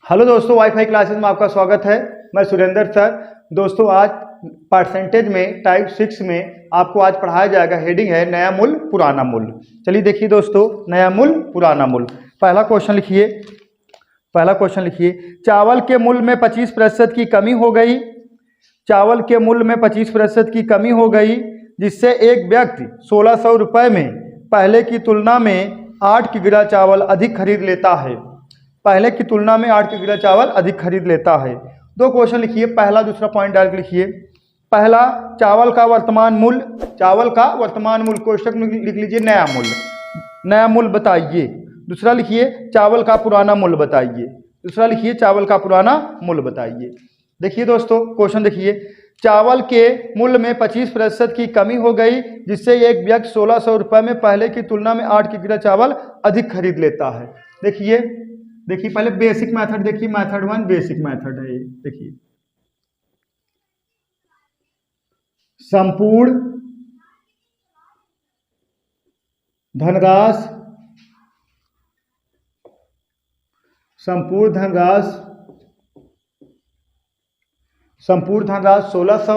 Hello दोस्तों, wifi classes में आपका स्वागत है। मैं सुरेंद्र सर। दोस्तों, आज परसेंटेज में टाइप 6 में आपको आज पढ़ाया जाएगा। हेडिंग है नया मूल पुराना मूल। चलिए देखिए दोस्तों, नया मूल पुराना मूल। पहला क्वेश्चन लिखिए। चावल के मूल्य में 25% की कमी हो गई। चावल के मूल्य में 25% की कमी हो गई, जिससे एक व्यक्ति 1600 रुपये में पहले की तुलना में 8 किग्रा चावल अधिक खरीद लेता है। पहले की तुलना में 8 किग्रा चावल अधिक खरीद लेता है। दो क्वेश्चन लिखिए, पहला दूसरा पॉइंट डाल के लिखिए। पहला, चावल का वर्तमान मूल्य क्वेश्चन में लिख लीजिए नया मूल्य बताइए। दूसरा लिखिए चावल का पुराना मूल्य बताइए। देखिए दोस्तों, क्वेश्चन देखिए। चावल के मूल्य में 25% की कमी हो गई, जिससे एक व्यक्ति 1600 रुपये में पहले की तुलना में 8 किग्रा चावल अधिक खरीद लेता है। देखिए पहले बेसिक मेथड देखिए। मेथड 1 बेसिक मेथड है ये। देखिए, संपूर्ण धनराशि 1600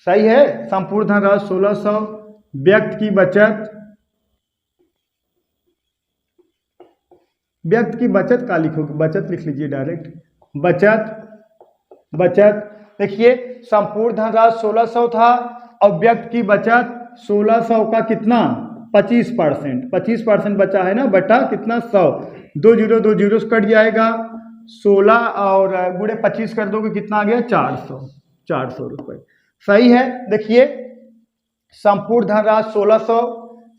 सही है। संपूर्ण धनराशि 1600। व्यक्ति की बचत का लिखोगे, बचत लिख लीजिए डायरेक्ट। बचत देखिए, संपूर्ण धनराशि 1600 था और व्यक्ति की बचत 1600 का कितना 25% बचा है ना, बटा कितना 100। 2 जीरो से कट जाएगा। 16 और गुणे 25 कर दोगे, कितना आ गया 400 रुपये। सही है। देखिए, संपूर्ण धनराशि 1600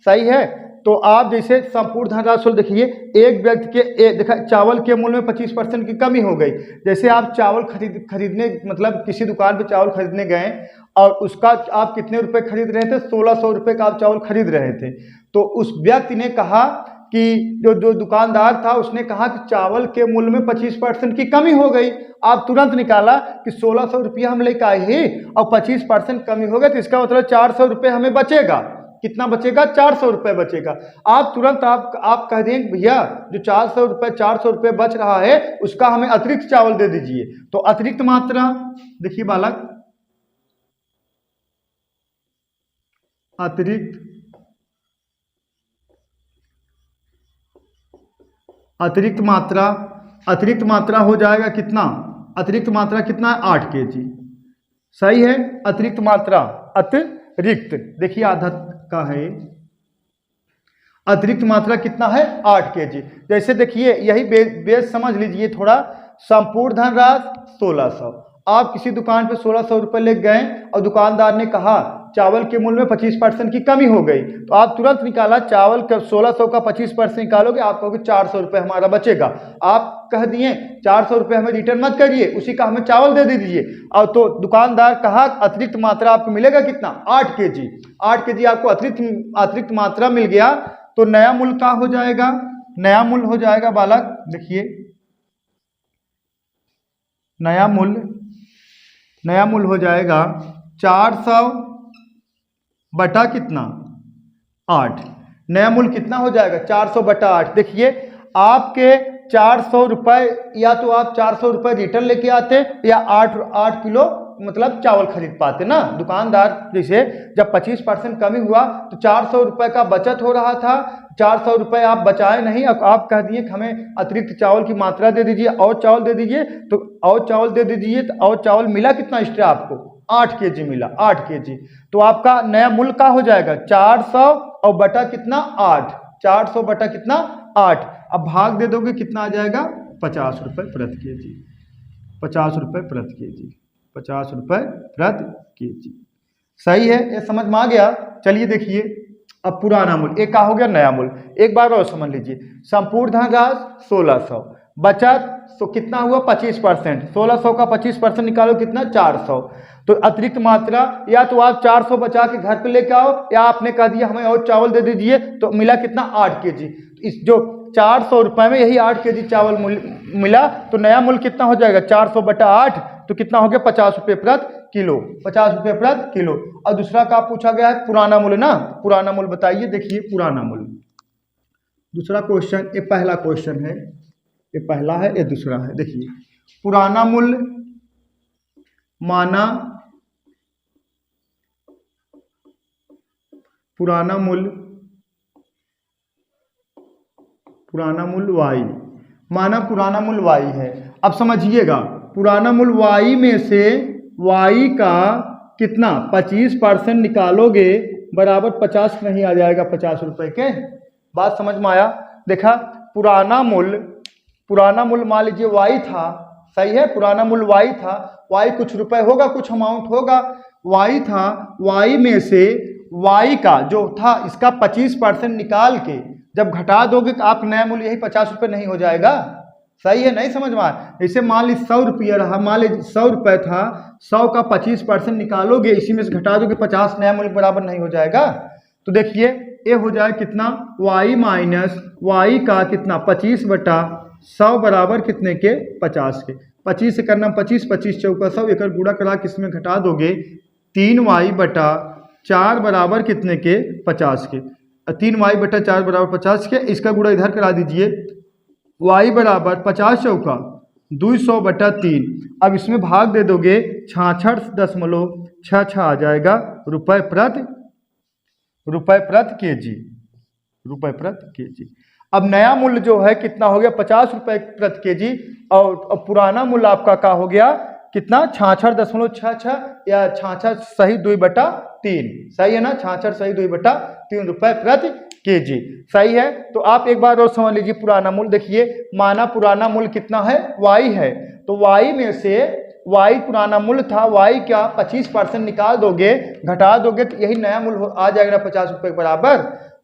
सही है। तो आप जैसे संपूर्ण धनराशि देखिए, एक व्यक्ति के देखा चावल के मूल्य में 25% की कमी हो गई। जैसे आप चावल खरीदने मतलब किसी दुकान पे चावल खरीदने गए और उसका आप कितने रुपए खरीद रहे थे, 1600 रुपये का आप चावल खरीद रहे थे। तो उस व्यक्ति ने कहा कि जो दुकानदार था उसने कहा कि चावल के मूल्य में 25% की कमी हो गई। आप तुरंत निकाला कि 1600 रुपया हम लेकर आए ही और 25% कमी हो गई, तो इसका मतलब 400 रुपये हमें बचेगा। कितना बचेगा? 400 रुपये बचेगा। आप तुरंत आप कह देंगे भैया जो 400 रुपये बच रहा है उसका हमें अतिरिक्त चावल दे दीजिए। तो अतिरिक्त मात्रा देखिए बालक, अतिरिक्त मात्रा हो जाएगा कितना? अतिरिक्त मात्रा कितना है? 8 kg। सही है। अतिरिक्त मात्रा देखिए आधा का है। अतिरिक्त मात्रा कितना है? 8 kg। जैसे देखिए, यही बेस समझ लीजिए थोड़ा। संपूर्ण धनराशि 1600, आप किसी दुकान पे 1600 रुपये ले गए और दुकानदार ने कहा चावल के मूल्य में 25% की कमी हो गई। तो आप तुरंत निकाला चावल का 1600 का 25% निकालोगे, आप कहोगे 400 रुपये हमारा बचेगा। आप कह दिए 400 रुपये हमें रिटर्न मत करिए, उसी का हमें चावल दे दीजिए। और तो दुकानदार कहा अतिरिक्त मात्रा आपको मिलेगा कितना? 8 kg। 8 kg आपको अतिरिक्त मात्रा मिल गया। तो नया मूल्य क्या हो जाएगा? नया मूल्य हो जाएगा बालक, देखिए नया मूल्य हो जाएगा 400 बटा कितना? 8। नया मूल्य कितना हो जाएगा? 400 बटा 8। देखिए, आपके 400 रुपये, या तो आप 400 रुपये रिटर्न लेके आते या 8 किलो मतलब चावल खरीद पाते ना। दुकानदार जैसे जब 25% कमी हुआ तो 400 रुपये का बचत हो रहा था। 400 रुपये आप बचाए नहीं, अब आप कह दिए कि हमें अतिरिक्त चावल की मात्रा दे दीजिए, और चावल दे दीजिए। तो और चावल दे दीजिए, तो और चावल मिला कितना एक्स्ट्रा आपको? 8 kg मिला। 8 kg। तो आपका नया मूल्य का हो जाएगा 400 और बटा कितना? 8। 400 बटा कितना? 8। अब भाग दे दोगे, कितना आ जाएगा? 50 रुपये प्रति kg। 50 रुपये प्रति kg। 50 रुपये प्रति kg। सही है, ये समझ में आ गया। चलिए देखिए, अब पुराना मूल्य एक का हो गया, नया मूल्य। एक बार और समझ लीजिए। संपूर्ण धनराशि 1600, बचत तो कितना हुआ? 25%। 1600 का 25% निकालो, कितना? 400। तो अतिरिक्त मात्रा, या तो आप 400 बचा के घर पे लेके आओ, या आपने कह दिया हमें और चावल दे दीजिए, तो मिला कितना? 8 kg। इस जो 400 रुपये में यही 8 kg चावल मिला, तो नया मूल्य कितना हो जाएगा? 400 बटा 8, तो कितना हो गया? 50 रुपये प्रति किलो। 50 रुपये प्रति किलो। और दूसरा का पूछा गया है पुराना मूल्य ना। पुराना मूल्य बताइए। देखिए पुराना मूल्य, दूसरा क्वेश्चन, ये पहला क्वेश्चन है। ये पहला है, ये दूसरा है। देखिए पुराना मूल्य माना पुराना मूल्य y, माना पुराना मूल्य y है। अब समझिएगा, पुराना मूल्य y में से y का कितना 25% निकालोगे बराबर 50 नहीं आ जाएगा 50 रुपए के। बात समझ में आया? देखा, पुराना मूल्य मान लीजिए y था, सही है, पुराना मूल्य y था, y कुछ रुपए होगा, कुछ अमाउंट होगा, y था, y में से y का जो था इसका 25% निकाल के जब घटा दोगे तो आप नया मूल्य यही 50 रुपये नहीं हो जाएगा? सही है, नहीं समझ में आया? जैसे मान लीजिए 100 रुपया रहा, मान लीजिए 100 रुपये था, 100 का 25% निकालोगे, इसी में से घटा दोगे 50 नया मूल्य बराबर नहीं हो जाएगा? तो देखिए ये हो जाए कितना y माइनस y का कितना 25/100 बराबर कितने के 50 के। 25 से करना 25, 25 चौका 100, एक गुणा करा किसमें घटा दोगे 3y/4 बराबर कितने के 50 के। 3y/4 बराबर 50 के, इसका गुणा इधर करा दीजिए, y बराबर 50 चौका 200/3। अब इसमें भाग दे दोगे 66.66 आ जाएगा रुपए प्रति केजी। अब नया मूल्य जो है कितना हो गया 50 रुपए प्रति केजी, और पुराना मूल्य आपका क्या हो गया कितना 66.66 या 66 सही 2/3, सही है ना, 66 सही 2/3 रुपए प्रति केजी, सही है। तो आप एक बार और समझ लीजिए, पुराना मूल्य देखिए, माना पुराना मूल्य कितना है y है, तो y में से y पुराना मूल्य था, y क्या 25% निकाल दोगे, घटा दोगे तो यही नया मूल्य आ जाएगा 50 रुपए के बराबर।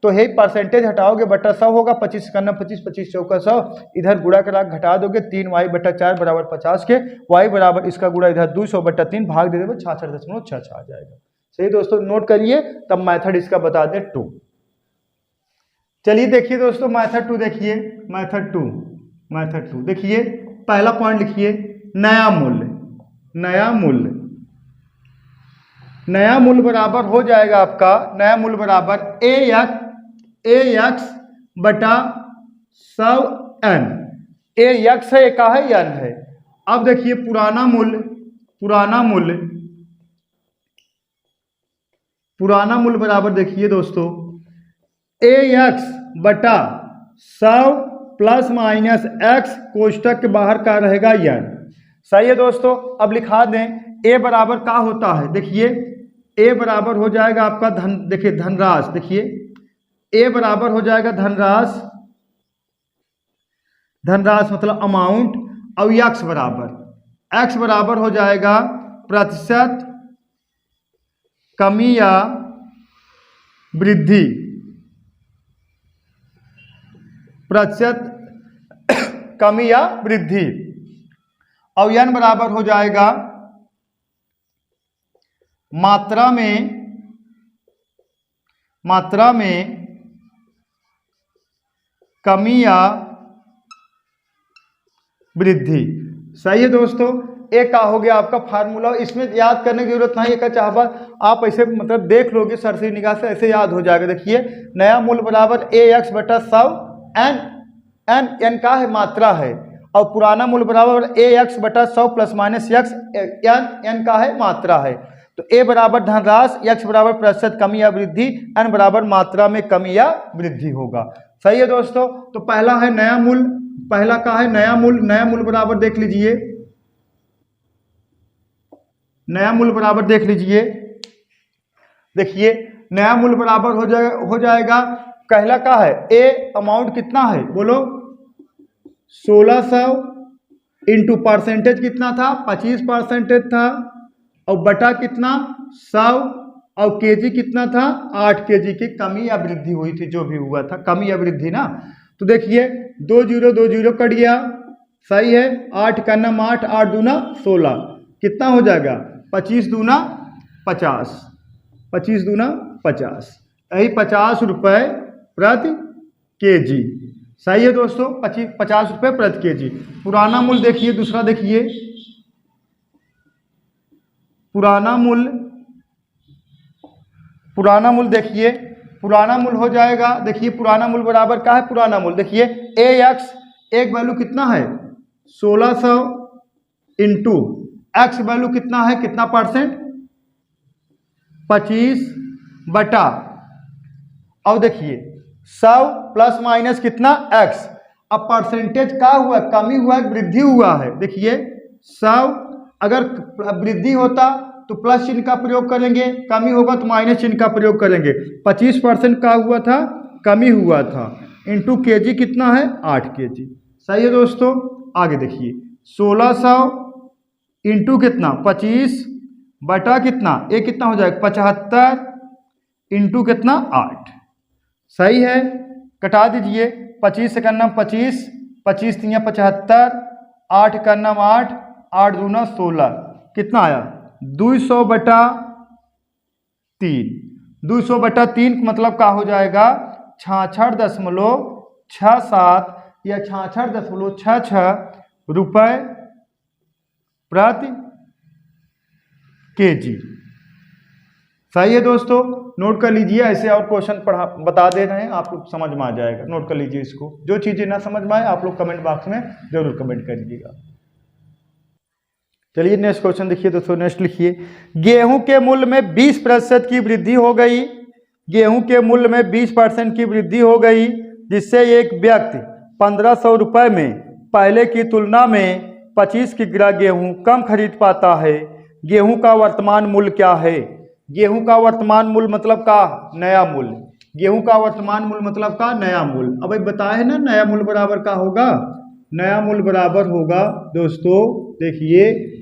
तो यही परसेंटेज हटाओगे बटा 100 होगा, 25 करना 25, 25 चौका 100, इधर गुणा करा घटा दोगे 3y/4 बराबर 50 के, y बराबर इसका गुणा इधर 200/3 भाग दे देंगे 66.66 आ जाएगा। सही दोस्तों, नोट करिए, तब मेथड इसका बता दें 2। चलिए देखिए दोस्तों मेथड 2 देखिए, मेथड टू देखिए, पहला पॉइंट लिखिए नया मूल्य बराबर हो जाएगा आपका, नया मूल्य बराबर ax बटा 100n। ax है, का है n है। अब देखिए पुराना मूल्य बराबर देखिए दोस्तों ax बटा 100 प्लस माइनस x कोष्टक के बाहर का रहेगा n। सही है दोस्तों। अब लिखा दें a बराबर क्या होता है, देखिए a बराबर हो जाएगा आपका देखिए धनराशि, देखिए a बराबर हो जाएगा धनराशि मतलब अमाउंट, और x बराबर हो जाएगा प्रतिशत कमी या वृद्धि, और n बराबर हो जाएगा मात्रा में कमी या वृद्धि। सही है दोस्तों। एक का हो गया आपका फार्मूला, इसमें याद करने की जरूरत नहीं है, चाहबा आप ऐसे मतलब देख लोगे सरसरी निगाह से, ऐसे याद हो जाएगा। देखिए नया मूल्य बराबर ax बटा 100 n का है मात्रा है, और पुराना मूल्य बराबर ax बटा 100 प्लस माइनस x n का है मात्रा है। तो a बराबर धनराशि, x बराबर प्रतिशत कमी या वृद्धि, n बराबर मात्रा में कमी या वृद्धि होगा। सही है दोस्तों। तो पहला है नया मूल्य, पहला का है नया मूल्य बराबर देख लीजिए, नया मूल्य बराबर देख लीजिए। देखिए नया मूल्य बराबर हो जाएगा पहला का है ए अमाउंट कितना है बोलो 1600 इंटू परसेंटेज कितना था 25% था, और बटा कितना 100, और केजी कितना था 8 केजी की कमी या वृद्धि हुई थी, जो भी हुआ था कमी या वृद्धि ना। तो देखिए 2 0 कट गया, सही है। 8 का नाम 8, 8 दूना 16, कितना हो जाएगा 25 दूना 50, 25 दूना 50, यही 50 रुपये प्रति केजी। सही है दोस्तों, 50 रुपये प्रति केजी। पुराना मूल्य देखिए, दूसरा देखिए पुराना मूल्य देखिए, पुराना मूल्य हो जाएगा। देखिए पुराना मूल्य बराबर क्या है, पुराना मूल्य देखिए एक वैल्यू कितना है 1600 इंटू एक्स वैल्यू कितना है, कितना परसेंट 25 बटा, अब देखिए 100 प्लस माइनस कितना एक्स। अब परसेंटेज क्या हुआ, कमी हुआ है वृद्धि हुआ है। देखिए 100 अगर वृद्धि होता तो प्लस चिन्ह का प्रयोग करेंगे, कमी होगा तो माइनस चिन्ह का प्रयोग करेंगे। 25% का हुआ था, कमी हुआ था, इंटू केजी कितना है 8 केजी। सही है दोस्तों। आगे देखिए 1600 इंटू कितना 25 बटा कितना, ये कितना हो जाएगा 75 इंटू कितना 8। सही है, कटा दीजिए। 25 से करना 25, 25 तिया 75, 8 करना 8, 8 दूना 16, कितना आया 200 बटा 3। 200 बटा 3 मतलब क्या हो जाएगा 66.67 या 66.66 रुपये प्रति केजी। सही है दोस्तों, नोट कर लीजिए। ऐसे और क्वेश्चन बता दे रहे हैं, आप लोग समझ में आ जाएगा। नोट कर लीजिए इसको। जो चीज़ें ना समझ में आए आप लोग कमेंट बॉक्स में जरूर कमेंट करिएगा। चलिए नेक्स्ट क्वेश्चन देखिए दोस्तों। नेक्स्ट लिखिए, गेहूं के मूल्य में 20% की वृद्धि हो गई। गेहूं के मूल्य में 20% की वृद्धि हो गई, जिससे एक व्यक्ति 1500 रुपये में पहले की तुलना में 25 किग्रा गेहूं कम खरीद पाता है। गेहूं का वर्तमान मूल्य क्या है। गेहूं का वर्तमान मूल्य मतलब का नया मूल्य। गेहूं का वर्तमान मूल्य मतलब का नया मूल्य। अब बताए है ना, नया मूल्य बराबर का होगा, नया मूल्य बराबर होगा दोस्तों, देखिए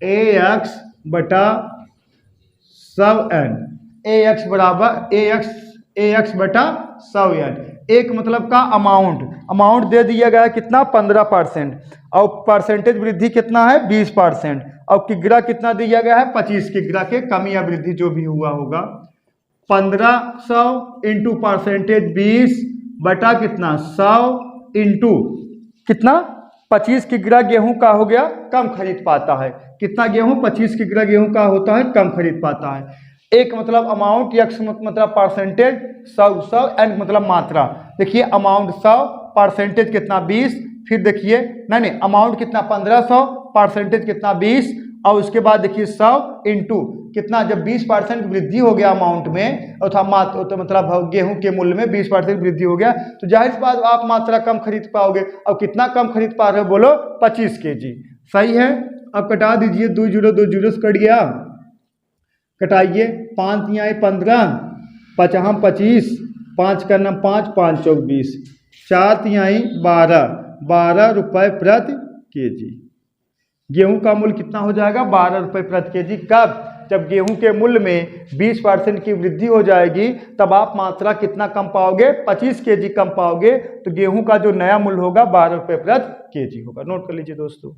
AX बटा 100N। AX बराबर AX बटा 100N। एक मतलब का अमाउंट दे दिया गया है कितना 15%, और परसेंटेज वृद्धि कितना है 20%, और किग्रा कितना दिया गया है 25 किग्रा के कमी या वृद्धि जो भी हुआ होगा। 1500 इंटू परसेंटेज 20 बटा कितना 100 इंटू कितना 25 किग्रा गेहूं का हो गया कम खरीद पाता है। कितना गेहूं 25 किग्रा गेहूं का होता है कम खरीद पाता है। एक मतलब अमाउंट, एक्स मतलब परसेंटेज, 100 एन मतलब मात्रा। देखिए अमाउंट 100, परसेंटेज कितना 20, फिर देखिए नहीं अमाउंट कितना 1500, परसेंटेज कितना 20, और उसके बाद देखिए 100 इंटू कितना, जब 20% वृद्धि हो गया अमाउंट में अर्थात तो मतलब गेहूं के मूल्य में 20% वृद्धि हो गया, तो जाहिर सी बात आप मात्रा कम खरीद पाओगे। अब कितना कम खरीद पा रहे हो बोलो 25 केजी। सही है। अब कटा दीजिए, 2 जीरो 2 जीरो से कट गया, कटाइए। 5 तिहाई 15, 5 25, 5 करना 5, 5 चौक 20, 4 तिहाई 12 रुपये प्रति केजी। गेहूं का मूल्य कितना हो जाएगा 12 रुपये प्रति केजी। कब, जब गेहूं के मूल्य में 20% की वृद्धि हो जाएगी, तब आप मात्रा कितना कम पाओगे 25 केजी कम पाओगे। तो गेहूं का जो नया मूल्य होगा 12 रुपये प्रति केजी होगा। नोट कर लीजिए दोस्तों।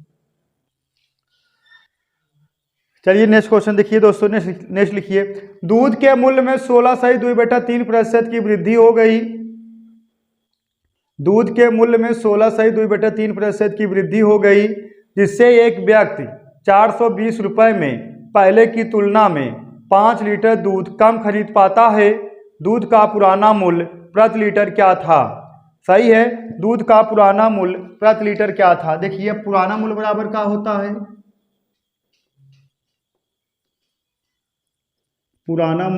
चलिए नेक्स्ट क्वेश्चन देखिए दोस्तों। नेक्स्ट लिखिए, दूध के मूल्य में 16.2/3% की वृद्धि हो गई। दूध के मूल्य में 16.2/3% की वृद्धि हो गई, जिससे एक व्यक्ति 420 रुपये में पहले की तुलना में 5 लीटर दूध कम खरीद पाता है। दूध का पुराना मूल्य प्रति लीटर क्या था। सही है, दूध का पुराना मूल्य प्रति लीटर क्या था। देखिए पुराना मूल्य बराबर क्या होता है, पुराना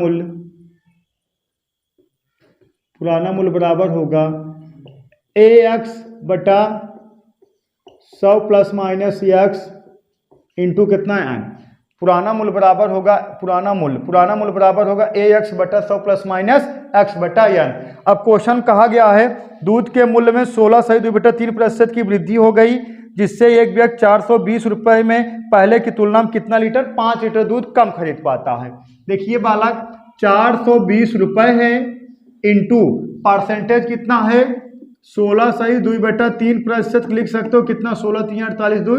मूल्य बराबर होगा AX बटा 100 प्लस माइनस एक्स इंटू कितना n। पुराना मूल्य बराबर होगा पुराना मूल्य बराबर होगा AX बटा 100 प्लस माइनस x बटा n। अब क्वेश्चन कहा गया है दूध के मूल्य में 16.2/3% की वृद्धि हो गई, जिससे एक व्यक्ति 420 रुपये में पहले की तुलना में कितना लीटर 5 लीटर दूध कम खरीद पाता है। देखिए बालक 420 रुपये है इंटू परसेंटेज कितना है 16.2/3% लिख सकते हो। कितना 16 3 48 2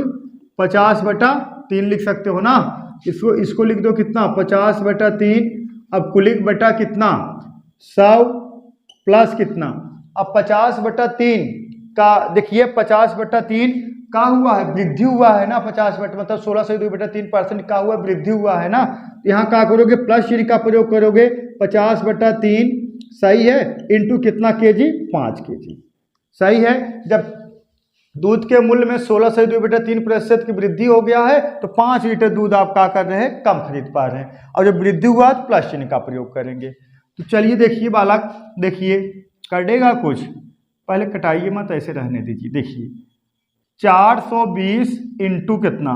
50/3 लिख सकते हो ना। इसको लिख दो कितना 50/3। अब कुलिक बटा कितना 100 प्लस कितना, अब 50/3 का देखिए 50/3 का हुआ है वृद्धि हुआ है ना। 50 मतलब 16.2/3% का हुआ वृद्धि हुआ है ना। यहाँ क्या करोगे प्लस चिन्ह का प्रयोग करोगे 50/3। सही है, इंटू कितना केजी 5 केजी। सही है, जब दूध के मूल्य में 16/2/3% की वृद्धि हो गया है, तो 5 लीटर दूध आप क्या कर रहे हैं, कम खरीद पा रहे हैं। और जब वृद्धि हुआ तो प्लस चिन्ह का प्रयोग करेंगे। तो चलिए देखिए बालक, देखिए कटेगा कुछ, पहले कटाइए मत, ऐसे रहने दीजिए। देखिए 420 इंटू कितना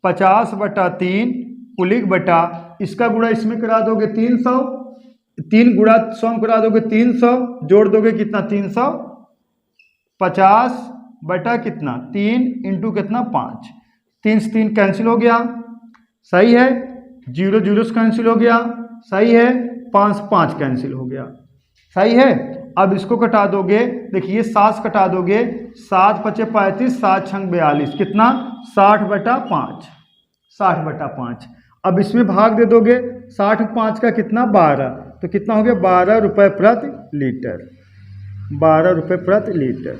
50/3 कुलिक बटा, इसका गुणा इसमें करा दोगे 300, 3 गुणा 100 में करा दोगे 300, जोड़ दोगे कितना 350 बटा कितना 3 इंटू कितना 5, 3 से 3 कैंसिल हो गया, सही है। 0 0 से कैंसिल हो गया, सही है। 5 5 कैंसिल हो गया, सही है। अब इसको कटा दोगे, देखिए 7 कटा दोगे, 7 5 35, 7 6 42, कितना 60/5, 60/5। अब इसमें भाग दे दोगे, 60/5 का कितना 12, तो कितना हो गया 12 रुपये प्रति लीटर, 12 रुपये प्रति लीटर।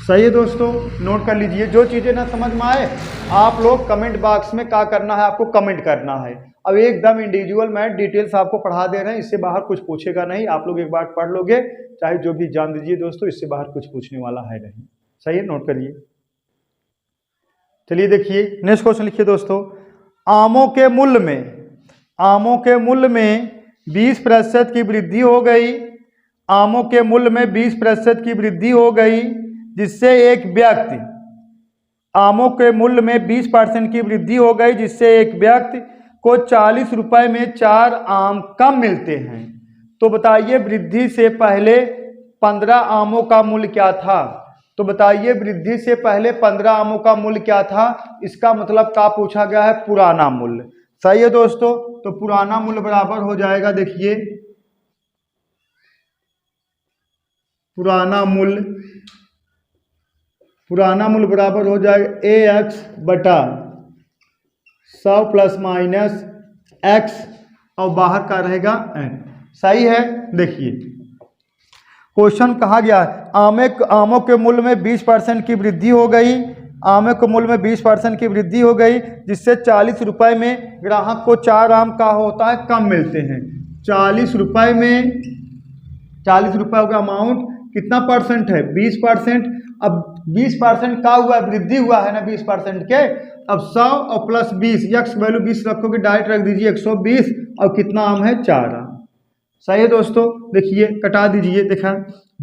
सही है दोस्तों, नोट कर लीजिए। जो चीज़ें ना समझ में आए आप लोग कमेंट बॉक्स में क्या करना है, आपको कमेंट करना है। अब एकदम इंडिविजुअल मैथ डिटेल्स आपको पढ़ा दे रहे हैं, इससे बाहर कुछ पूछेगा नहीं। आप लोग एक बार पढ़ लोगे, चाहे जो भी जान दीजिए दोस्तों, इससे बाहर कुछ पूछने वाला है नहीं। सही है, नोट करिए। चलिए देखिए नेक्स्ट क्वेश्चन लिखिए दोस्तों। आमों के मूल्य में 20% की वृद्धि हो गई। आमों के मूल्य में 20% की वृद्धि हो गई, जिससे एक व्यक्ति, आमों के मूल्य में 20% की वृद्धि हो गई, जिससे एक व्यक्ति को 40 रुपये में 4 आम कम मिलते हैं। तो बताइए वृद्धि से पहले 15 आमों का मूल्य क्या था। तो बताइए वृद्धि से पहले 15 आमों का मूल्य क्या था। इसका मतलब क्या पूछा गया है, पुराना मूल्य। सही है दोस्तों, तो पुराना मूल्य बराबर हो जाएगा, देखिए पुराना मूल्य बराबर हो जाएगा AX बटा 100 + -X, और बाहर का रहेगा N। सही है। देखिए क्वेश्चन कहा गया है आमों के मूल्य में 20% की वृद्धि हो गई। आमों के मूल्य में 20% की वृद्धि हो गई, जिससे 40 रुपये में ग्राहक को 4 आम का होता है कम मिलते हैं। 40 रुपये में 40 रुपये का अमाउंट कितना परसेंट है, 20%। अब 20% का हुआ है, वृद्धि हुआ है ना 20% के। अब 100 और प्लस 20, x वैल्यू 20 रखोगे, डायरेक्ट रख दीजिए 120, और कितना आम है 4 आम। सही है दोस्तों, देखिए कटा दीजिए, देखा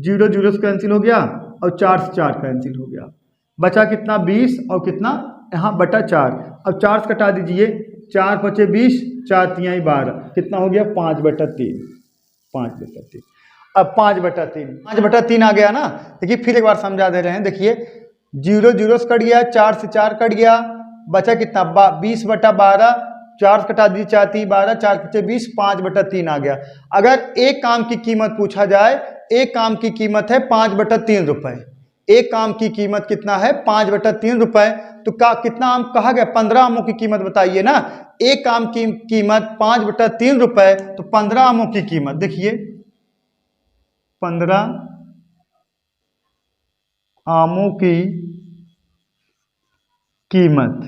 0 0 से कैंसिल हो गया, और 4 से 4 कैंसिल हो गया, बचा कितना 20, और कितना यहाँ बटा 4। अब 4 से कटा दीजिए, 4 5 20, 4 3 12, कितना हो गया 5/3, 5/3। अब 5/3 आ गया ना। देखिए फिर एक बार समझा दे रहे हैं। देखिए 0 0 से कट गया, 4 से 4 कट गया, बचा कितना 20/12, 4 से कटा दीजिए, 4 3 12, 4 5 20, 5/3 आ गया। अगर एक काम की कीमत पूछा जाए, एक काम की कीमत है 5/3 रुपये। एक काम की कीमत कितना है 5/3 रुपये। तो कितना आम कहा गया, 15 आमों की कीमत बताइए ना। एक आम की कीमत 5/3 रुपये, तो 15 आमों की कीमत देखिए 15 आमों की कीमत,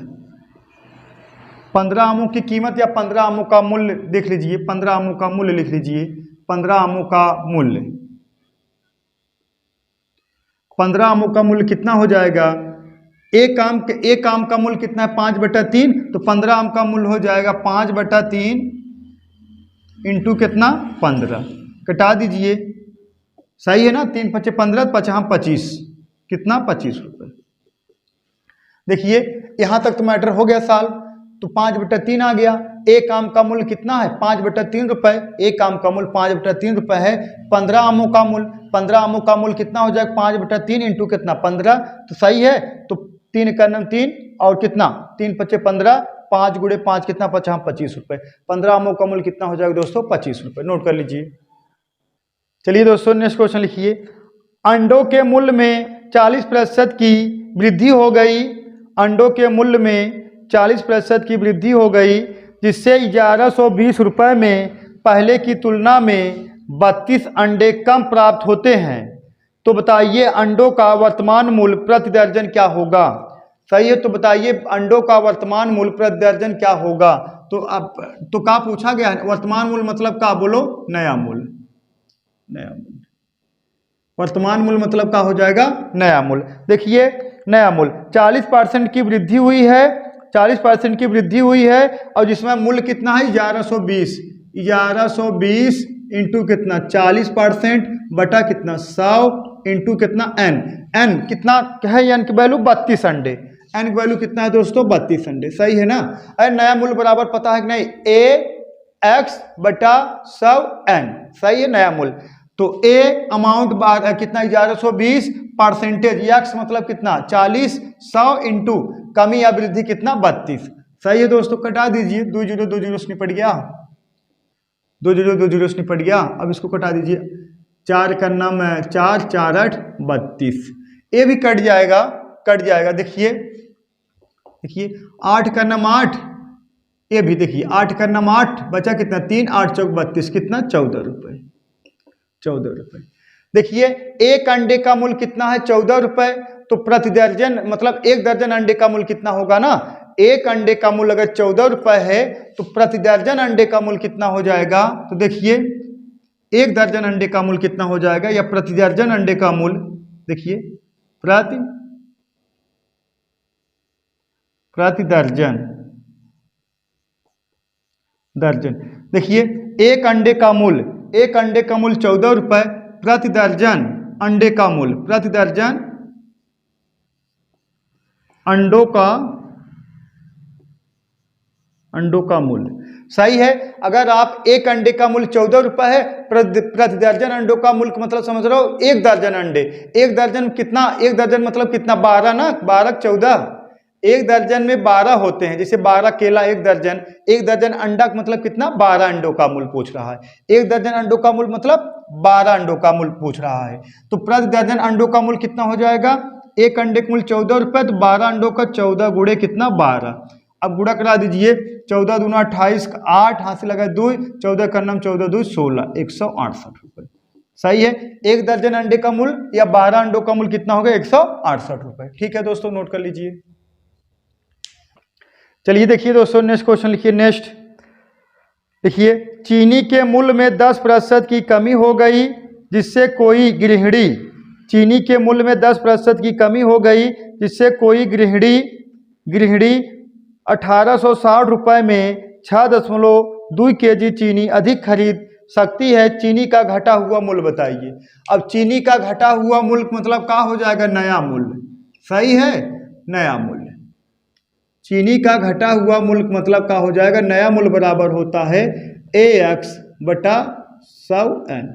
15 आमों की कीमत या 15 आमों का मूल्य देख लीजिए, 15 आमों का मूल्य लिख लीजिए। 15 आमों का मूल्य, 15 आमों का मूल्य कितना हो जाएगा, एक आम का मूल्य कितना है 5/3, तो 15 आम का मूल्य हो जाएगा 5/3 इंटू कितना 15, कटा दीजिए। सही है ना, 3 5 15, 5 25, कितना 25 रुपये। देखिए यहां तक तो मैटर हो गया साल, तो 5/3 आ गया। एक आम का मूल्य कितना है 5/3 रुपये, एक आम का मूल्य 5/3 रुपये है। 15 आमों का मूल्य, 15 आमों का मूल्य कितना हो जाएगा 5/3 इंटू कितना 15, तो सही है। तो 3 का नाम 3, और कितना 3 5 15, 5 × 5 कितना 5 25 रुपये। 15 आमों का मूल्य कितना हो जाएगा दोस्तों 25 रुपये, नोट कर लीजिए। चलिए दोस्तों नेक्स्ट क्वेश्चन लिखिए। अंडों के मूल्य में 40% की वृद्धि हो गई। अंडों के मूल्य में 40% की वृद्धि हो गई, जिससे 1120 रुपये में पहले की तुलना में 32 अंडे कम प्राप्त होते हैं। तो बताइए अंडों का वर्तमान मूल्य प्रति दर्जन क्या होगा। सही है, तो बताइए अंडों का वर्तमान मूल्य प्रति दर्जन क्या होगा। तो अब तो क्या पूछा गया है, वर्तमान मूल्य मतलब क्या बोलो, नया मूल्य, नया मूल्य। वर्तमान मूल्य मतलब क्या हो जाएगा, नया मूल्य। देखिए नया मूल्य 40% की वृद्धि हुई है, 40% की वृद्धि हुई है और जिसमें मूल्य कितना है 1120, 1120 इंटू कितना 40% बटा कितना 100 इंटू कितना एन, एन कितना है, एन की वैल्यू 32 अंडे, एन की वैल्यू कितना है दोस्तों 32 अंडे, सही है ना। अरे नया मूल्य बराबर पता है कि नहीं, ए एक्स बटा 100 एन, सही है नया मूल्य। तो ए अमाउंट कितना 1120, परसेंटेज एक्स मतलब कितना 40, 100 इंटू कमी या वृद्धि कितना 32, सही है दोस्तों। कटा दीजिए, 2 जीरो 2 जीरो से निपट गया, 2 जीरो 2 जीरो से निपट गया। अब इसको कटा दीजिए, 4 का नाम 4 4 8 32, ए भी कट जाएगा, कट जाएगा। देखिए देखिए 8 का नाम 8, ये भी देखिए 8 का नाम 8 बचा कितना 3, 8 चौक 32 कितना 14 रुपए, 14 रुपए। देखिए एक अंडे का मूल्य कितना है 14 रुपए, तो प्रति दर्जन मतलब एक दर्जन अंडे का मूल्य कितना होगा ना, एक अंडे का मूल्य अगर 14 रुपए है तो प्रति दर्जन अंडे का मूल्य कितना हो जाएगा। तो देखिए एक दर्जन अंडे का मूल्य कितना हो जाएगा, या प्रति दर्जन अंडे का मूल्य, देखिए प्रति दर्जन, दर्जन। देखिए एक अंडे का मूल्य, एक अंडे का मूल्य 14 रुपए, प्रति दर्जन अंडे का मूल्य, प्रति दर्जन अंडों का मूल्य, सही है। अगर आप एक अंडे का मूल्य 14 रुपए है, प्रति दर्जन अंडों का मूल्य मतलब समझ रहे हो एक दर्जन अंडे, एक दर्जन कितना, एक दर्जन मतलब कितना 12 ना, 12 14, एक दर्जन में 12 होते हैं, जैसे 12 केला एक दर्जन अंडा मतलब कितना 12 अंडों का मूल्य पूछ रहा है, एक दर्जन अंडों का मूल्य मतलब 12 अंडों का मूल्य पूछ रहा है। तो प्रति दर्जन अंडों का मूल्य कितना हो जाएगा, एक अंडे का मूल्य 14 रुपए, तो 12 अंडों का 14 गुणे कितना 12। अब गुणा करा दीजिए, 14 दूना 28, 8 हाथ से लगाए 2, 14 का नाम 14 2 16, 168 रुपए, सही है। एक दर्जन अंडे का मूल्य या 12 अंडों का मूल्य कितना होगा 168 रुपए। ठीक है दोस्तों, नोट कर लीजिए। चलिए देखिए दोस्तों नेक्स्ट क्वेश्चन लिखिए। नेक्स्ट देखिए, चीनी के मूल्य में 10% की कमी हो गई जिससे कोई गृहिणी, चीनी के मूल्य में 10% की कमी हो गई जिससे कोई गृहिणी 1860 रुपए में 6.2 kg चीनी अधिक खरीद सकती है। चीनी का घटा हुआ मूल्य बताइए। अब चीनी का घटा हुआ मूल्य मतलब क्या हो जाएगा, नया मूल्य, सही है, नया मूल्य। चीनी का घटा हुआ मूल्य मतलब क्या हो जाएगा, नया मूल्य बराबर होता है AX बटा 100N,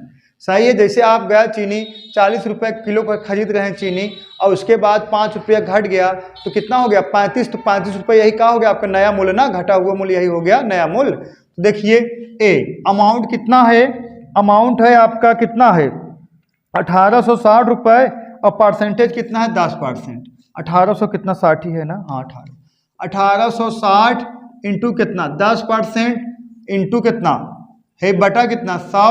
सही है। जैसे आप गया चीनी 40 रुपए किलो का खरीद रहे हैं चीनी, और उसके बाद 5 रुपया घट गया तो कितना हो गया 35, तो 35 रुपये यही क्या हो गया आपका नया मूल्य ना, घटा हुआ मूल्य यही हो गया नया मूल्य। तो देखिए ए अमाउंट कितना है, अमाउंट है आपका कितना है 1860 रुपए और परसेंटेज कितना है 10%, 1800 कितना 60 ही है ना, हाँ 1860 इंटू कितना 10% इंटू कितना है बटा कितना 100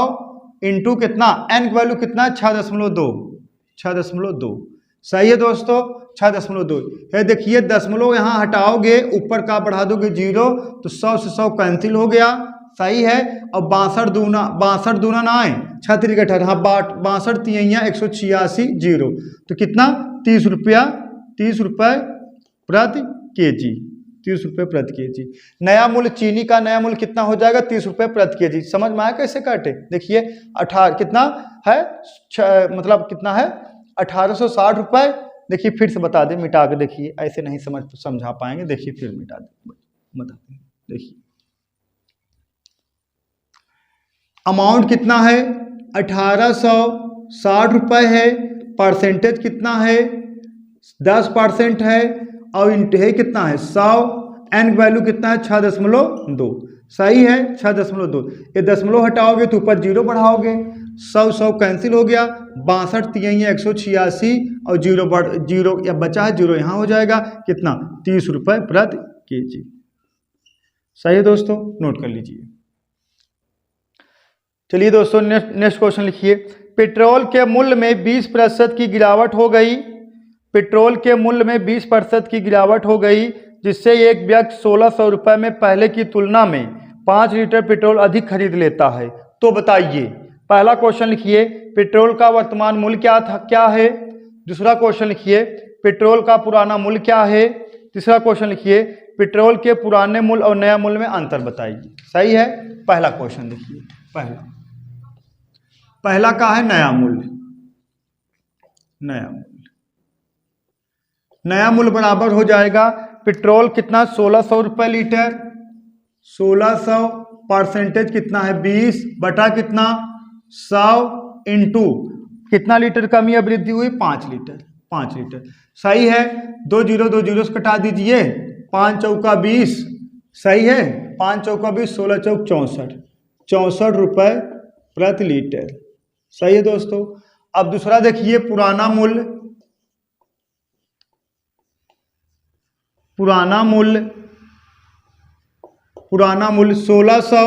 इंटू कितना एन की वैल्यू कितना 6.2, 6.2, सही है दोस्तों 6.2 है। देखिए दशमलव यहाँ हटाओगे, ऊपर का बढ़ा दोगे 0, तो 100 से 100 कैंसिल हो गया, सही है। और 62 दूना ना आए 36 का 18, हाँ 62 तिहैया 186 0, तो कितना 30 रुपया, 30 रुपये प्रति केजी, 30 रुपये प्रति केजी। नया मूल्य चीनी का नया मूल्य कितना हो जाएगा 30 रुपये प्रति केजी। समझ में आया कैसे काटे। देखिए 18 कितना है मतलब कितना है 1860 रुपये। देखिए फिर से बता दें, मिटा के देखिए, ऐसे नहीं समझा पाएंगे। देखिए फिर मिटा दें, बताते हैं। देखिए अमाउंट कितना है 1860 रुपये है, परसेंटेज कितना है 10% है, और है कितना है 100, एन वैल्यू कितना है 6.2, सही है 6.2। ये दशमलव हटाओगे तो ऊपर 0 बढ़ाओगे, 100 कैंसिल हो गया, 62 तिहैया 186 और 0 या बचा है 0 यहाँ हो जाएगा कितना 30 रुपये प्रति केजी, सही है दोस्तों, नोट कर लीजिए। चलिए दोस्तों नेक्स्ट क्वेश्चन लिखिए। पेट्रोल के मूल्य में 20% की गिरावट हो गई, पेट्रोल के मूल्य में 20% की गिरावट हो गई जिससे एक व्यक्ति 1600 रुपये में पहले की तुलना में 5 लीटर पेट्रोल अधिक खरीद लेता है। तो बताइए, पहला क्वेश्चन लिखिए पेट्रोल का वर्तमान मूल्य क्या है। दूसरा क्वेश्चन लिखिए पेट्रोल का पुराना मूल्य क्या है। तीसरा क्वेश्चन लिखिए पेट्रोल के पुराने मूल्य और नया मूल्य में अंतर बताइए। सही है। पहला क्वेश्चन देखिए, पहला का है नया मूल्य। नया मूल्य बराबर हो जाएगा पेट्रोल कितना 1600 रुपये लीटर, 1600 परसेंटेज कितना है 20 बटा कितना 100 इंटू कितना लीटर कमी या वृद्धि हुई 5 लीटर। सही है। 2 जीरो से कटा दीजिए, 5 चौका 20। सही है। 5 चौका 20, 16 चौक 64 रुपये प्रति लीटर। सही है दोस्तों। अब दूसरा देखिए पुराना मूल्य 1600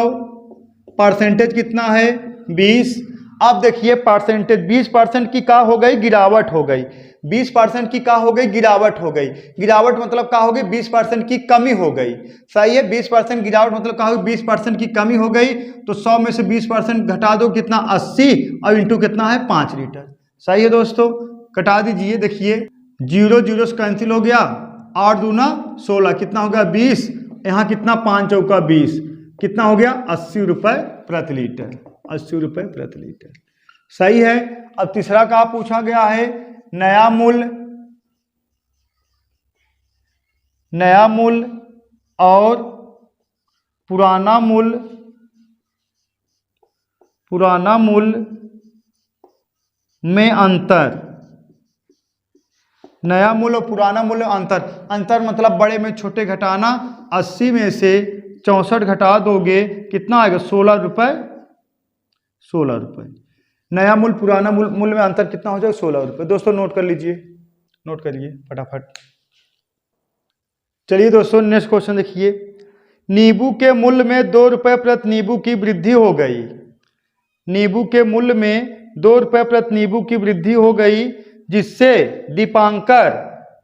परसेंटेज कितना है 20। अब देखिए परसेंटेज 20% की क्या हो गई गिरावट हो गई। 20% की क्या हो गई गिरावट हो गई। गिरावट मतलब क्या हो गई 20% की कमी हो गई। सही है। 20% गिरावट मतलब क्या हो गई 20% की कमी हो गई। तो 100 में से 20% घटा दो कितना 80 और इंटू कितना है 5 लीटर। सही है दोस्तों। कटा दीजिए। देखिए 0 से कैंसिल हो गया, 8 दूना 16 कितना हो गया 20। यहाँ कितना 5 चौका 20 कितना हो गया 80 रुपये प्रति लीटर। 80 रुपये प्रति लीटर। सही है। अब तीसरा का पूछा गया है नया मूल्य और पुराना मूल्य में अंतर। नया मूल्य और पुराना मूल्य अंतर मतलब बड़े में छोटे घटाना। 80 में से 64 घटा दोगे कितना आएगा 16 रुपये। नया मूल्य पुराना मूल्य में अंतर कितना हो जाएगा 16 रुपये। दोस्तों नोट कर लीजिए, नोट करिए फटाफट। चलिए दोस्तों नेक्स्ट क्वेश्चन देखिए। नींबू के मूल्य में 2 रुपये प्रति नींबू की वृद्धि हो गई। नींबू के मूल्य में 2 रुपये प्रति नींबू की वृद्धि हो गई, जिससे दीपांकर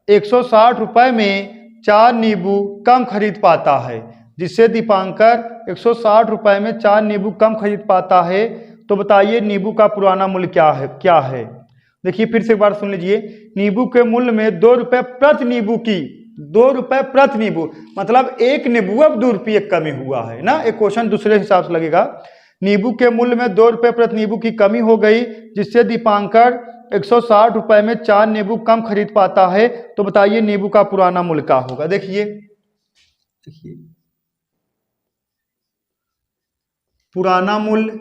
160 रुपये में 4 नींबू कम खरीद पाता है। 160 रुपये में 4 नींबू कम खरीद पाता है। तो बताइए नींबू का पुराना मूल्य क्या है। देखिए फिर से एक बार सुन लीजिए। नींबू के मूल्य में 2 रुपये प्रति नींबू की 2 रुपये प्रति नींबू मतलब एक नींबू अब 2 रुपये कमी हुआ है ना। एक क्वेश्चन दूसरे हिसाब से लगेगा। नींबू के मूल्य में 2 रुपये प्रति नींबू की कमी हो गई, जिससे दीपांकर 160 रुपये में 4 नींबू कम खरीद पाता है। तो बताइए नींबू का पुराना मूल्य क्या होगा। देखिए पुराना मूल्य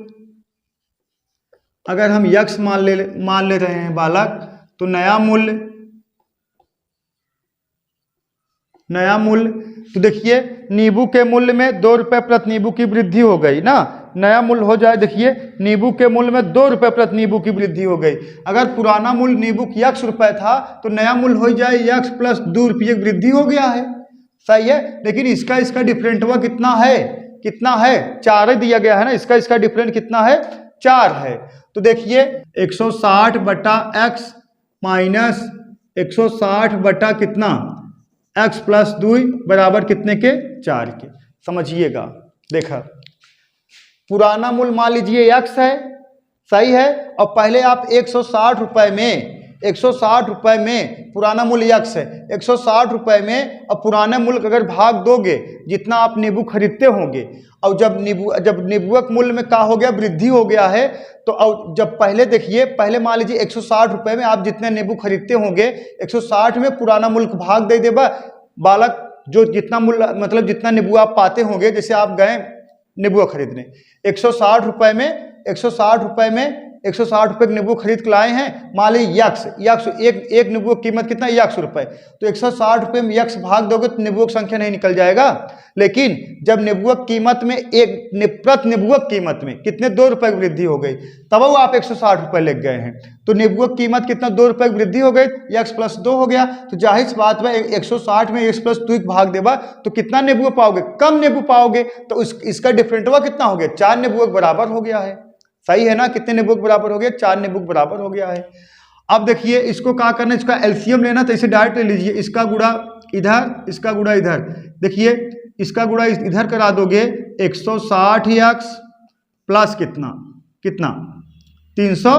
अगर हम यक्स मान ले रहे हैं बालक, तो नया मूल्य तो देखिए नींबू के मूल्य में 2 रुपये प्रति नींबू की वृद्धि हो गई ना। नया मूल्य हो जाए देखिए नींबू के मूल्य में 2 रुपये प्रति नींबू की वृद्धि हो गई। अगर पुराना मूल्य नींबू की x रुपये था तो नया मूल्य हो जाए x प्लस 2 रुपये की वृद्धि हो गया है। सही है। लेकिन इसका डिफरेंट हुआ कितना है 4 दिया गया है ना। इसका डिफरेंट कितना है 4 है। तो देखिए 160 बटा x माइनस 160 बटा कितना x प्लस 2 बराबर कितने के 4 के। समझिएगा। देखा पुराना मूल्य मान लीजिए x है। सही है। और पहले आप 160 रुपये में पुराना मूल्य x है। 160 रुपये में और पुराना मूल्य अगर भाग दोगे जितना आप नींबू खरीदते होंगे, और जब नींबू के मूल्य में क्या हो गया वृद्धि हो गया है, तो और जब पहले मान लीजिए 160 रुपये में आप जितने नींबू खरीदते होंगे 160 में पुराना मूल्य भाग दे देगा बालक। जो जितना मूल्य मतलब जितना नींबू आप पाते होंगे, जैसे आप गए नींबू खरीदने 160 रुपये में 160 रुपये के नींबू खरीद के लाए हैं। मान लीजिए एक नींबू की कीमत कितना 100 रुपये। तो 160 रुपये में x भाग दोगे तो नींबू की संख्या नहीं निकल जाएगा। लेकिन जब नींबू की कीमत में प्रति नींबू की कीमत में कितने 2 रुपये की वृद्धि हो गई, तब वो आप 160 रुपये ले गए हैं। तो नींबू की कीमत कितना 2 रुपये की वृद्धि हो गई, x प्लस 2 हो गया। तो जाहिर सी बात है 160 में x प्लस 2 भाग देगा तो कितना नींबू पाओगे, कम नींबू पाओगे। तो इसका डिफरेंट हुआ कितना हो गया 4 नींबू के बराबर हो गया है। सही है ना। कितने नींबू के बराबर हो गया 4 नींबू के बराबर हो गया है। अब देखिए इसको क्या करना है, इसका एलसीएम लेना। तो इसे डायरेक्ट ले लीजिए, इसका गुणा इधर इसका गुणा इधर। देखिए इसका गुणा इधर करा दोगे 160x प्लस कितना 300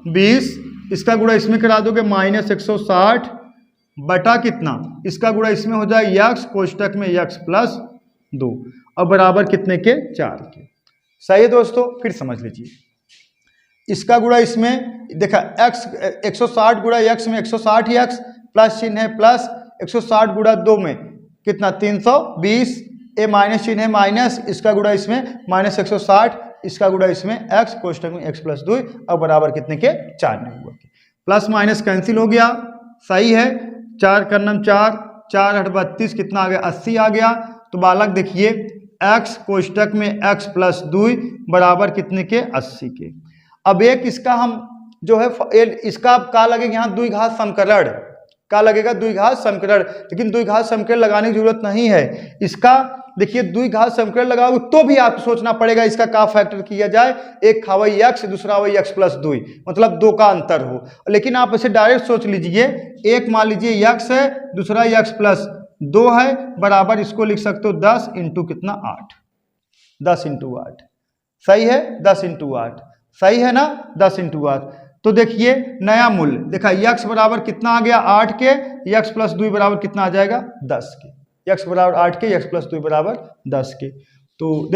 20, इसका गुणा इसमें करा दोगे -160 बटा कितना, इसका गुणा इसमें हो जाए यक्स, कोष्टक में यक्स प्लस 2 और बराबर कितने के 4 के। सही है दोस्तों, फिर समझ लीजिए इसका गुणा इसमें देखा x 160 गुणा x में 160 x प्लस चिन्ह है प्लस, 160 गुणा 2 में कितना 320, ए माइनस चिन्ह है माइनस, इसका गुणा इसमें -160, इसका गुणा इसमें x, कोष्टक में x प्लस 2 और बराबर कितने के 4 नहीं हुआ, प्लस माइनस कैंसिल हो गया। सही है, 4 का नम 4, 4 8 32 कितना आ गया 80 आ गया। तो बालक देखिए x कोष्टक में x प्लस 2 बराबर कितने के 80 के। अब एक इसका हम जो है इसका क्या लगेगा यहाँ द्विघात समकरण, क्या लगेगा द्विघात समकरण, लेकिन द्विघात समकरण लगाने की जरूरत नहीं है। इसका देखिए द्विघात समकरण लगाओगे तो भी आपको सोचना पड़ेगा इसका क्या फैक्टर किया जाए, एक खावई x दूसरा वही x प्लस 2, मतलब 2 का अंतर हो। लेकिन आप इसे डायरेक्ट सोच लीजिए, एक मान लीजिए x है दूसरा x प्लस 2 है बराबर, इसको लिख सकते हो 10 इंटू कितना 8, 10 इंटू 8। सही है, 10 इंटू 8 सही है ना, 10 इंटू 8। तो देखिए नया मूल्य देखा x बराबर कितना आ गया 8 के, x प्लस 2 बराबर कितना आ जाएगा 10 के, x बराबर 8 के, x प्लस 2 बराबर 10 के। तो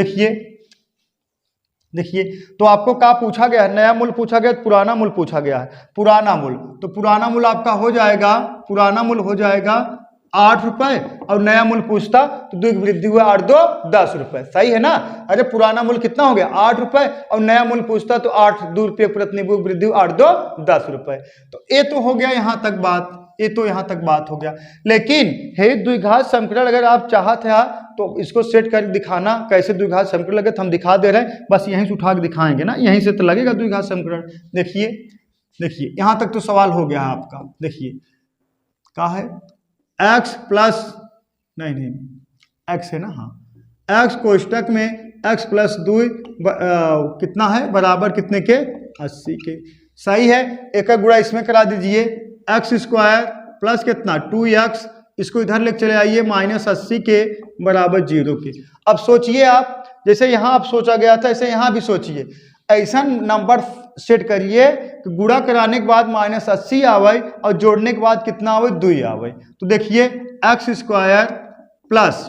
देखिए तो आपको क्या पूछा गया है, नया मूल्य पूछा गया, पुराना मूल्य पूछा गया है। पुराना मूल्य, तो पुराना मूल्य आपका हो जाएगा, पुराना मूल्य हो जाएगा 8 रुपए, और नया मूल्य पूछता तो 2 की वृद्धि हुआ 8 2 10 रुपए। सही है ना, अरे पुराना मूल्य कितना हो गया 8 रुपए, और नया मूल्य पूछता तो 8 2 रुपये प्रति वृद्धि हुआ 8 2 10 रुपए। तो ये तो हो गया यहाँ तक बात, ये तो यहाँ तक बात हो गया। लेकिन हे द्विघात समीकरण अगर आप चाहते हैं तो इसको सेट कर दिखाना, कैसे द्विघात समीकरण लगे तो हम दिखा दे रहे हैं, बस यहीं से उठा के दिखाएंगे ना, यहीं से तो लगेगा द्विघात समीकरण। देखिए यहाँ तक तो सवाल हो गया है आपका। देखिए क्या है x प्लस नहीं x है ना, हाँ x कोष्टक में x प्लस 2 कितना है बराबर कितने के 80 के। सही है, एक गुणा इसमें करा दीजिए, x स्क्वायर प्लस कितना 2x, इसको इधर लेके चले आइए -80 के बराबर 0 के। अब सोचिए आप, जैसे यहाँ आप सोचा गया था ऐसे यहाँ भी सोचिए, ऐसा नंबर सेट करिए कि गुणा कराने के बाद -80 आवे और जोड़ने के बाद कितना आवे 2 आवे। तो देखिए x स्क्वायर प्लस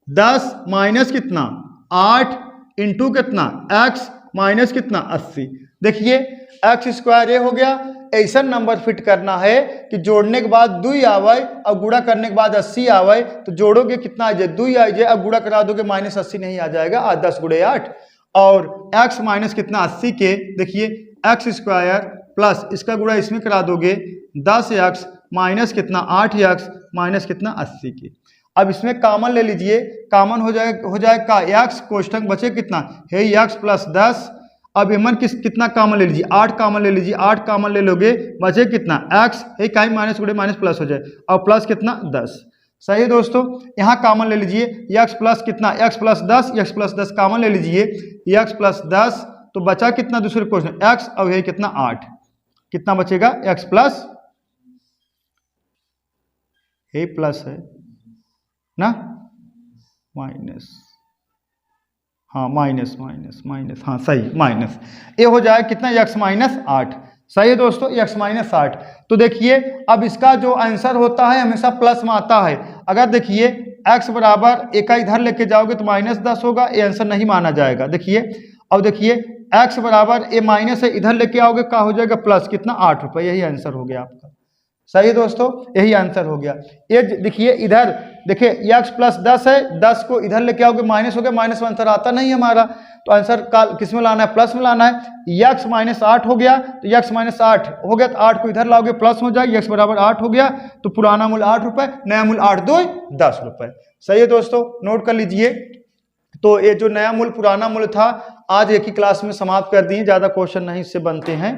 10 माइनस कितना 8 इंटू कितना x माइनस कितना 80। देखिए x स्क्वायर ये हो गया, ऐसा नंबर फिट करना है कि जोड़ने के बाद 2 आवे और गुणा करने के बाद 80 आवे। तो जोड़ोगे कितना आ जाए 2 आ जाए, अब गुणा करा दोगे -80 नहीं आ जाएगा, 10 गुणे 8 और x माइनस कितना 80 के। देखिए x स्क्वायर प्लस इसका गुणा इसमें करा दोगे 10x माइनस कितना 8x माइनस कितना 80 के। अब इसमें कॉमन ले लीजिए, कॉमन हो जाएगा x कोष्टक बचे कितना है x प्लस 10। अब एमन कितना कॉमन ले लीजिए 8 कॉमन ले लीजिए, 8 कॉमन ले लोगे बचे कितना x है का माइनस गुणे माइनस प्लस हो जाए और प्लस कितना 10। सही है दोस्तों, यहाँ कॉमन ले लीजिए x प्लस कितना x plus 10, x plus 10 common ले लीजिए, x प्लस 10 तो बचा कितना दूसरे क्वेश्चन x और यही कितना 8, कितना बचेगा x प्लस ये प्लस है ना माइनस, हाँ माइनस हाँ सही माइनस, ये हो जाए कितना x माइनस 8। सही है दोस्तों, x माइनस 8। तो देखिए अब इसका जो आंसर होता है हमेशा प्लस में आता है। अगर देखिए x बराबर एक इधर लेके जाओगे तो -10 होगा, ये आंसर नहीं माना जाएगा। देखिए अब देखिए x बराबर ये माइनस है, इधर लेके आओगे क्या हो जाएगा प्लस कितना 8 रुपये, यही आंसर हो गया आपका। सही है दोस्तों, यही आंसर हो गया। ये देखिए इधर देखिए x प्लस 10 है, 10 को इधर लेके आओगे माइनस हो गया, माइनस में आंसर आता नहीं हमारा, तो आंसर का किस में लाना है प्लस में लाना है। x माइनस 8 हो गया, तो x माइनस 8 हो गया तो 8 को इधर लाओगे प्लस हो जाएगा, x बराबर 8 हो गया, तो पुराना मूल्य 8 रुपये, नया मूल्य 8 2 10 रुपये। सही है दोस्तों, नोट कर लीजिए। तो ये जो नया मूल्य पुराना मूल्य था आज एक ही क्लास में समाप्त कर दिए, ज़्यादा क्वेश्चन नहीं इससे बनते हैं।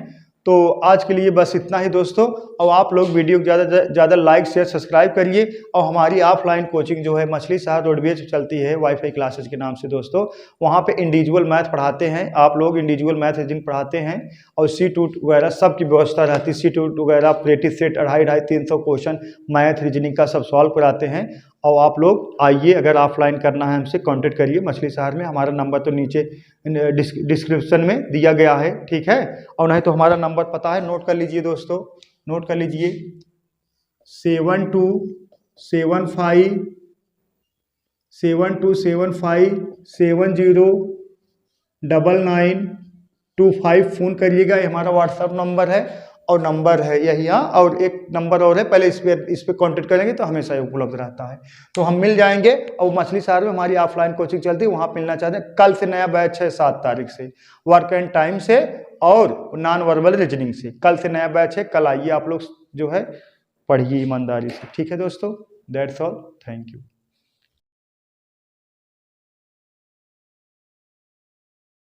तो आज के लिए बस इतना ही दोस्तों, और आप लोग वीडियो को ज़्यादा से ज़्यादा लाइक शेयर सब्सक्राइब करिए। और हमारी ऑफलाइन कोचिंग जो है मछली शहर रोडवेज चलती है वाईफाई क्लासेज के नाम से दोस्तों, वहाँ पे इंडिविजुअल मैथ पढ़ाते हैं, आप लोग इंडिविजुअल मैथ रीजनिंग पढ़ाते हैं और सीट उट वगैरह सब की व्यवस्था रहती है। सीट उट वगैरह practice set 250-300 question math reasoning का सब सॉल्व कराते हैं। और आप लोग आइए, अगर ऑफलाइन करना है हमसे कांटेक्ट करिए मछली शहर में। हमारा नंबर तो नीचे डिस्क्रिप्शन में दिया गया है, ठीक है। और नहीं तो हमारा नंबर पता है, नोट कर लीजिए दोस्तों, नोट कर लीजिए 7275709925 फ़ोन करिएगा, ये हमारा व्हाट्सअप नंबर है और नंबर है यही। हाँ, और एक नंबर और है, पहले इस पे कांटेक्ट करेंगे तो हमेशा उपलब्ध रहता है, तो हम मिल जाएंगे। और मछली शहर में हमारी ऑफलाइन कोचिंग चलती है, वहाँ मिलना चाहते हैं। कल से नया बैच है 7 तारीख से, वर्क एंड टाइम से और नॉन वर्बल रीजनिंग से। कल से नया बैच है, कल आइए आप लोग जो है पढ़िए ईमानदारी से, ठीक है दोस्तों। That's all, thank you.